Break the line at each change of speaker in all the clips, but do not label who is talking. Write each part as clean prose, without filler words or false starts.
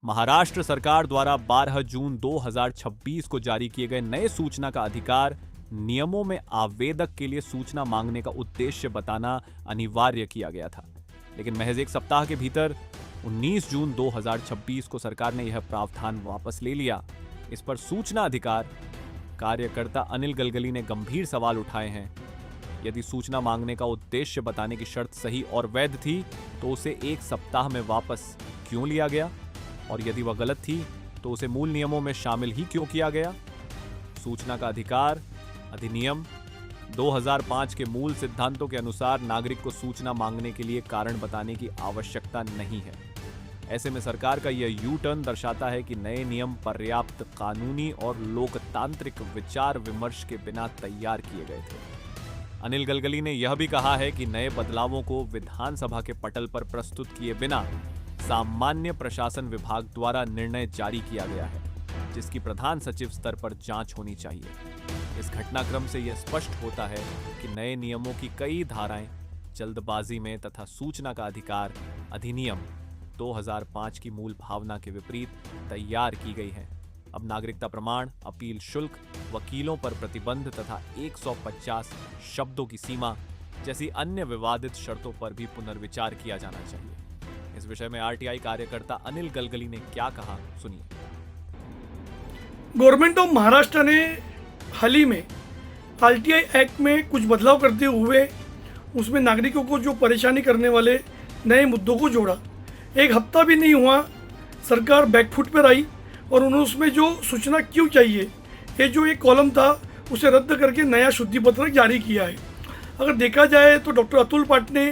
महाराष्ट्र सरकार द्वारा 12 जून 2026 को जारी किए गए नए सूचना का अधिकार नियमों में आवेदक के लिए सूचना मांगने का उद्देश्य बताना अनिवार्य किया गया था, लेकिन महज एक सप्ताह के भीतर 19 जून 2026 को सरकार ने यह प्रावधान वापस ले लिया। इस पर सूचना अधिकार कार्यकर्ता अनिल गलगली ने गंभीर सवाल उठाए हैं। यदि सूचना मांगने का उद्देश्य बताने की शर्त सही और वैध थी तो उसे एक सप्ताह में वापस क्यों लिया गया, और यदि वह गलत थी तो उसे मूल नियमों में शामिल ही क्यों किया गया। सूचना का अधिकार अधिनियम 2005 के मूल सिद्धांतों के अनुसार नागरिक को सूचना मांगने के लिए कारण बताने की आवश्यकता नहीं है। ऐसे में सरकार का यह यू टर्न दर्शाता है कि नए नियम पर्याप्त कानूनी और लोकतांत्रिक विचार विमर्श के बिना तैयार किए गए थे। अनिल गलगली ने यह भी कहा है कि नए बदलावों को विधानसभा के पटल पर प्रस्तुत किए बिना सामान्य प्रशासन विभाग द्वारा निर्णय जारी किया गया है, जिसकी प्रधान सचिव स्तर पर जांच होनी चाहिए। इस घटनाक्रम से यह स्पष्ट होता है कि नए नियमों की कई धाराएं जल्दबाजी में तथा सूचना का अधिकार अधिनियम 2005 की मूल भावना के विपरीत तैयार की गई हैं। अब नागरिकता प्रमाण, अपील शुल्क, वकीलों पर प्रतिबंध तथा 150 शब्दों की सीमा जैसी अन्य विवादित शर्तों पर भी पुनर्विचार किया जाना चाहिए। इस विषय में आरटीआई कार्यकर्ता अनिल गलगली ने क्या कहा, सुनिए।
गवर्नमेंट ऑफ महाराष्ट्र ने हाल ही में आरटीआई एक्ट में कुछ बदलाव करते हुए उसमें नागरिकों को जो परेशानी करने वाले नए मुद्दों को जोड़ा। एक हफ्ता भी नहीं हुआ सरकार बैकफुट पर आई और उन्होंने उसमें जो सूचना क्यों चाहिए, ये जो एक कॉलम था उसे रद्द करके नया शुद्धि पत्रक जारी किया है। अगर देखा जाए तो डॉक्टर अतुल पाटने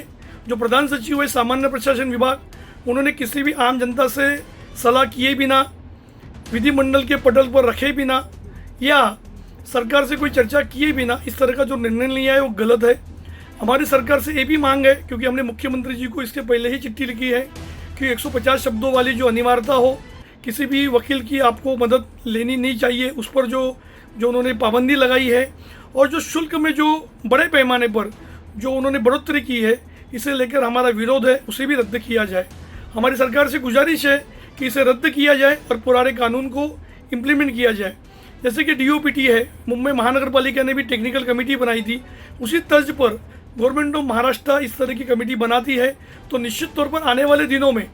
जो प्रधान सचिव है सामान्य प्रशासन विभाग, उन्होंने किसी भी आम जनता से सलाह किए बिना, विधिमंडल के पटल पर रखे बिना या सरकार से कोई चर्चा किए बिना इस तरह का जो निर्णय लिया है वो गलत है। हमारी सरकार से ये भी मांग है, क्योंकि हमने मुख्यमंत्री जी को इसके पहले ही चिट्ठी लिखी है कि 150 शब्दों वाली जो अनिवार्यता हो, किसी भी वकील की आपको मदद लेनी नहीं चाहिए, उस पर जो उन्होंने पाबंदी लगाई है, और जो शुल्क में जो बड़े पैमाने पर जो उन्होंने बढ़ोतरी की है, इसे लेकर हमारा विरोध है, उसे भी रद्द किया जाए। हमारी सरकार से गुजारिश है कि इसे रद्द किया जाए और पुराने कानून को इम्प्लीमेंट किया जाए। जैसे कि डीओपीटी है, मुंबई महानगर पालिका ने भी टेक्निकल कमेटी बनाई थी, उसी तर्ज पर गवर्नमेंट ऑफ महाराष्ट्र इस तरह की कमेटी बनाती है तो निश्चित तौर पर आने वाले दिनों में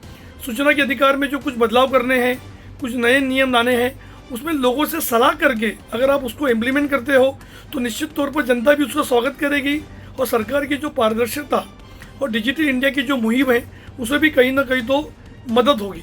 सूचना के अधिकार में जो कुछ बदलाव करने हैं, कुछ नए नियम लाने हैं, उसमें लोगों से सलाह करके अगर आप उसको इम्प्लीमेंट करते हो तो निश्चित तौर पर जनता भी उसका स्वागत करेगी और सरकार की जो पारदर्शिता और डिजिटल इंडिया की जो मुहिम है उसे भी कहीं ना कहीं तो मदद होगी।